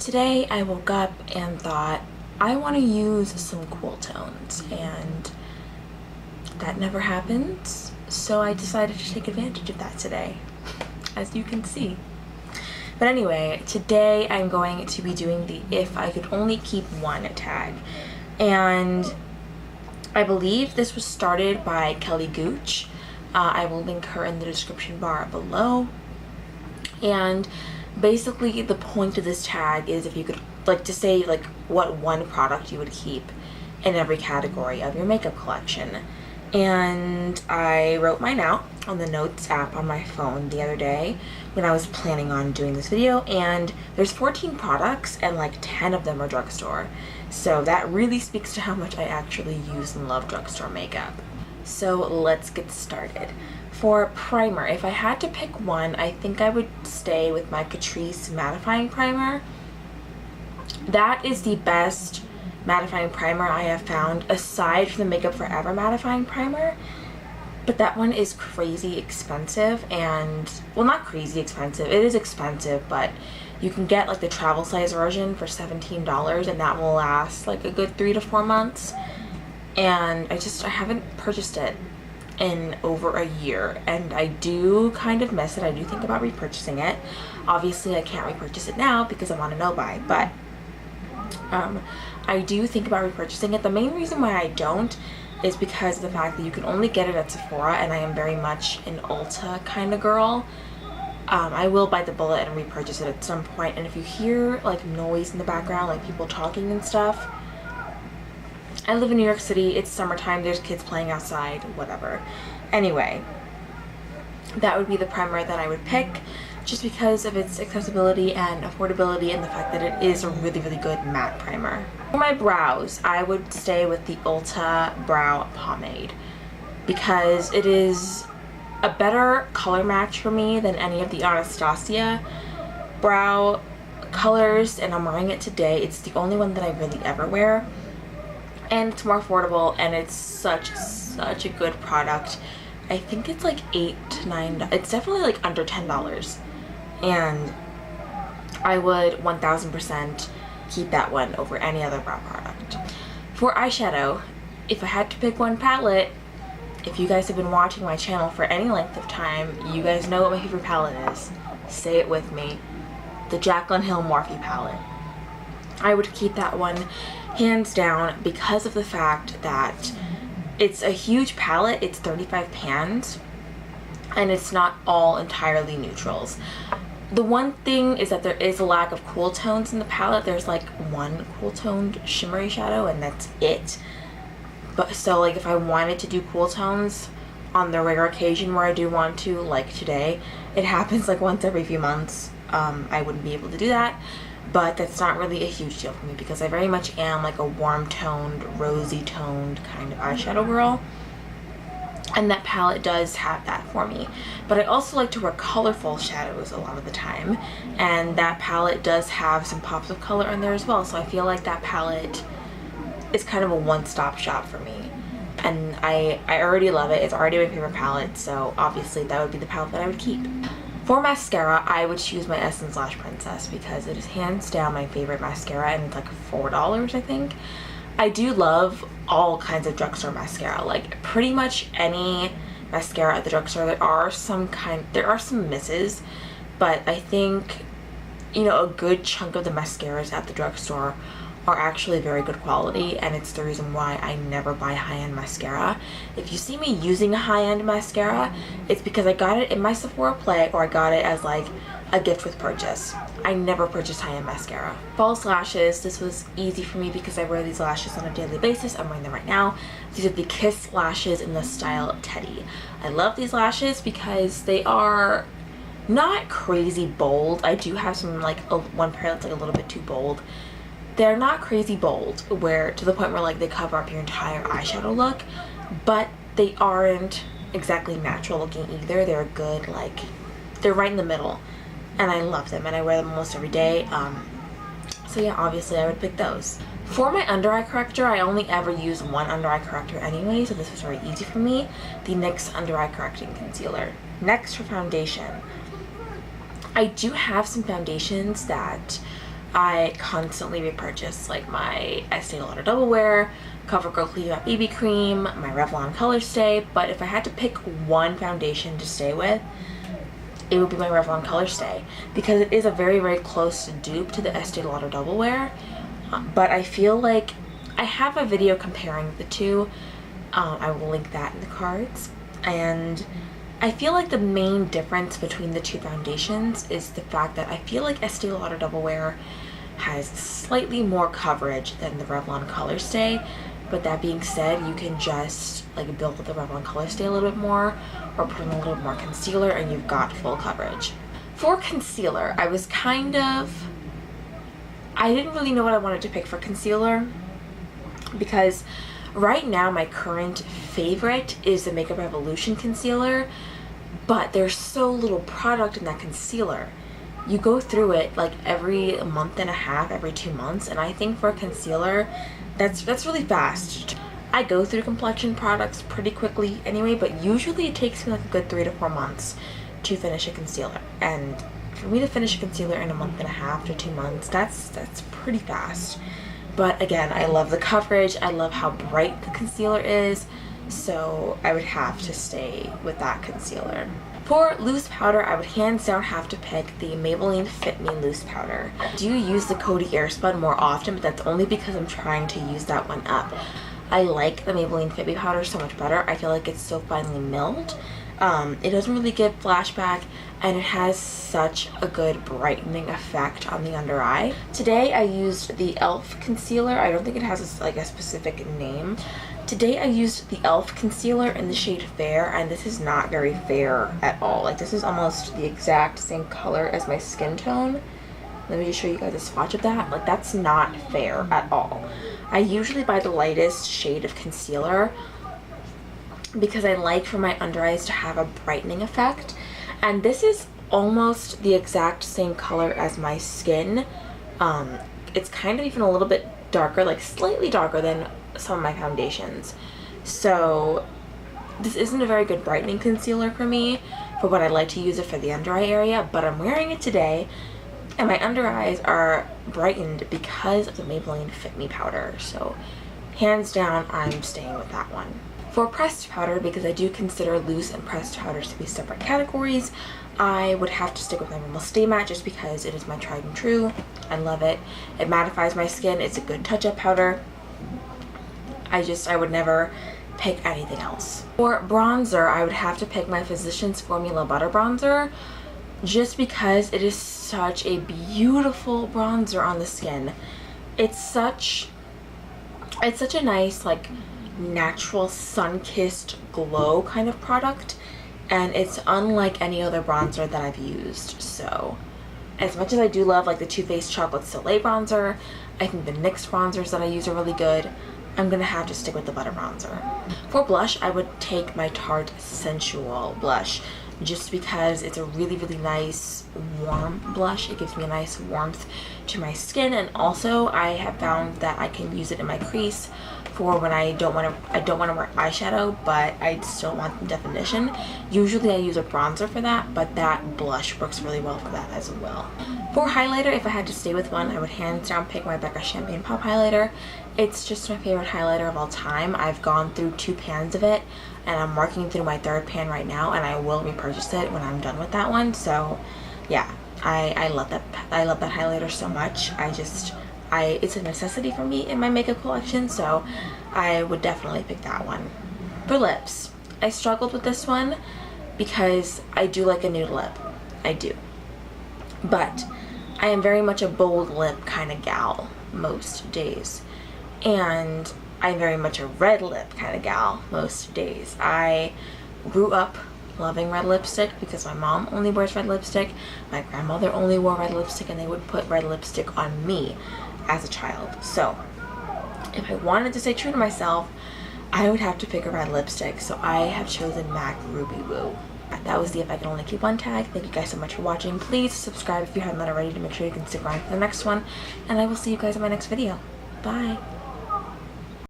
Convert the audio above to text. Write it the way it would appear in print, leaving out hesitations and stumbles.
Today I woke up and thought I want to use some cool tones, and that never happens, so I decided to take advantage of that today, as you can see. But anyway, today I'm going to be doing the if I could only keep one tag, and I believe this was started by Kelly Gooch. I will link her in the description bar below. And basically the point of this tag is if you could to say what one product you would keep in every category of your makeup collection. And I wrote mine out on the notes app on my phone the other day when I was planning on doing this video, and there's 14 products and 10 of them are drugstore, so that really speaks to how much I actually use and love drugstore makeup. So let's get started. For primer, if I had to pick one, I think I would stay with my Catrice mattifying primer. That is the best mattifying primer I have found, aside from the Makeup Forever mattifying primer. But that one is crazy expensive, and well, not crazy expensive, it is expensive, but you can get the travel size version for $17, and that will last a good 3 to 4 months. And I haven't purchased it in over a year, and I do kind of miss it. I do think about repurchasing it. Obviously I can't repurchase it now because I'm on a no-buy, but I do think about repurchasing it. The main reason why I don't is because of the fact that you can only get it at Sephora, and I am very much an Ulta kind of girl. I will bite the bullet and repurchase it at some point, and if you hear noise in the background, people talking and stuff, I live in New York City, it's summertime, there's kids playing outside, whatever. Anyway, that would be the primer that I would pick, just because of its accessibility and affordability and the fact that it is a really, really good matte primer. For my brows, I would stay with the Ulta Brow Pomade, because it is a better color match for me than any of the Anastasia brow colors, and I'm wearing it today. It's the only one that I really ever wear. And it's more affordable, and it's such a good product. I think it's $8 to $9. It's definitely under $10, and I would 1000% keep that one over any other brow product. For eyeshadow, if I had to pick one palette, if you guys have been watching my channel for any length of time, you guys know what my favorite palette is. Say it with me: the Jaclyn Hill Morphe palette. I would keep that one hands down because of the fact that it's a huge palette. It's 35 pans, and it's not all entirely neutrals. The one thing is that there is a lack of cool tones in the palette. There's one cool toned shimmery shadow, and that's it. But so if I wanted to do cool tones on the rare occasion where I do want to, today, it happens once every few months, I wouldn't be able to do that. But that's not really a huge deal for me because I very much am a warm-toned, rosy-toned kind of eyeshadow girl. And that palette does have that for me. But I also like to wear colorful shadows a lot of the time. And that palette does have some pops of color in there as well. So I feel like that palette is kind of a one-stop shop for me. And I already love it. It's already my favorite palette. So obviously that would be the palette that I would keep. For mascara, I would choose my Essence Lash Princess because it is hands down my favorite mascara, and it's $4, I think. I do love all kinds of drugstore mascara, pretty much any mascara at the drugstore. There are some misses, but I think a good chunk of the mascaras at the drugstore are actually very good quality, and it's the reason why I never buy high-end mascara. If you see me using a high-end mascara, it's because I got it in my Sephora Play, or I got it as a gift with purchase. I never purchase high-end mascara. False lashes, this was easy for me because I wear these lashes on a daily basis. I'm wearing them right now. These are the Kiss lashes in the style Teddy. I love these lashes because they are not crazy bold. I do have some one pair that's a little bit too bold. They're not crazy bold, to the point where they cover up your entire eyeshadow look, but they aren't exactly natural looking either. They're good, they're right in the middle, and I love them, and I wear them almost every day. So yeah, obviously I would pick those. For my under eye corrector, I only ever use one under eye corrector anyway, so this was very easy for me. The NYX Under Eye Correcting Concealer. Next, for foundation, I do have some foundations that I constantly repurchase like my Estee Lauder Double Wear, CoverGirl Clean Up BB Cream, my Revlon Color Stay, but if I had to pick one foundation to stay with, it would be my Revlon Color Stay, because it is a very, very close dupe to the Estee Lauder Double Wear. But I feel like I have a video comparing the two. I will link that in the cards. And I feel like the main difference between the two foundations is the fact that I feel like Estee Lauder Double Wear has slightly more coverage than the Revlon Color Stay. But that being said, you can just like build up the Revlon Color Stay a little bit more, or put in a little bit more concealer, and you've got full coverage. For concealer, I didn't really know what I wanted to pick for concealer, because right now my current favorite is the Makeup Revolution concealer, but there's so little product in that concealer. You go through it like every month and a half, every 2 months, and I think for a concealer, that's really fast. I go through complexion products pretty quickly anyway, but usually it takes me like a good 3 to 4 months to finish a concealer. And for me to finish a concealer in a month and a half to 2 months, that's pretty fast. But again, I love the coverage, I love how bright the concealer is, so I would have to stay with that concealer. For loose powder, I would hands down have to pick the Maybelline Fit Me Loose Powder. I do use the Coty Airspun more often, but that's only because I'm trying to use that one up. I like the Maybelline Fit Me powder so much better. I feel like it's so finely milled. It doesn't really give flashback, and it has such a good brightening effect on the under eye. Today I used the e.l.f. concealer. I don't think it has like a specific name. Today I used the e.l.f. concealer in the shade Fair, and this is not very fair at all. Like, this is almost the exact same color as my skin tone. Let me just show you guys a swatch of that. Like, that's not fair at all. I usually buy the lightest shade of concealer because I like for my under eyes to have a brightening effect, and this is almost the exact same color as my skin. It's kind of even a little bit darker, like slightly darker than some of my foundations. So this isn't a very good brightening concealer for me, for what I like to use it for the under eye area, but I'm wearing it today and my under eyes are brightened because of the Maybelline Fit Me powder. So hands down, I'm staying with that one. For pressed powder, because I do consider loose and pressed powders to be separate categories, I would have to stick with my Rimmel Stay Matte just because it is my tried and true. I love it. It mattifies my skin. It's a good touch-up powder. I would never pick anything else. For bronzer, I would have to pick my Physicians Formula Butter Bronzer just because it is such a beautiful bronzer on the skin. It's such a nice, like, natural sun-kissed glow kind of product, and it's unlike any other bronzer that I've used. So as much as I do love like the Too Faced Chocolate Soleil bronzer, I think the NYX bronzers that I use are really good. I'm gonna have to stick with the butter bronzer. For blush, I would take my Tarte Sensual blush just because it's a really, really nice warm blush. It gives me a nice warmth to my skin, and also I have found that I can use it in my crease for when I don't want to wear eyeshadow, but I still want the definition. Usually I use a bronzer for that, but that blush works really well for that as well. For highlighter, if I had to stay with one, I would hands down pick my Becca Champagne Pop highlighter. It's just my favorite highlighter of all time. I've gone through 2 pans of it, and I'm working through my 3rd pan right now, and I will repurchase it when I'm done with that one. So yeah, I love that. I love that highlighter so much. It's a necessity for me in my makeup collection, so I would definitely pick that one. For lips, I struggled with this one because I do like a nude lip. I do. But I am very much a bold lip kind of gal most days. And I'm very much a red lip kind of gal most days. I grew up loving red lipstick because my mom only wears red lipstick. My grandmother only wore red lipstick, and they would put red lipstick on me as a child. So if I wanted to stay true to myself, I would have to pick a red lipstick. So I have chosen MAC Ruby Woo. That was the If I Can Only Keep One tag. Thank you guys so much for watching. Please subscribe if you haven't already to make sure you can stick around for the next one. And I will see you guys in my next video. Bye.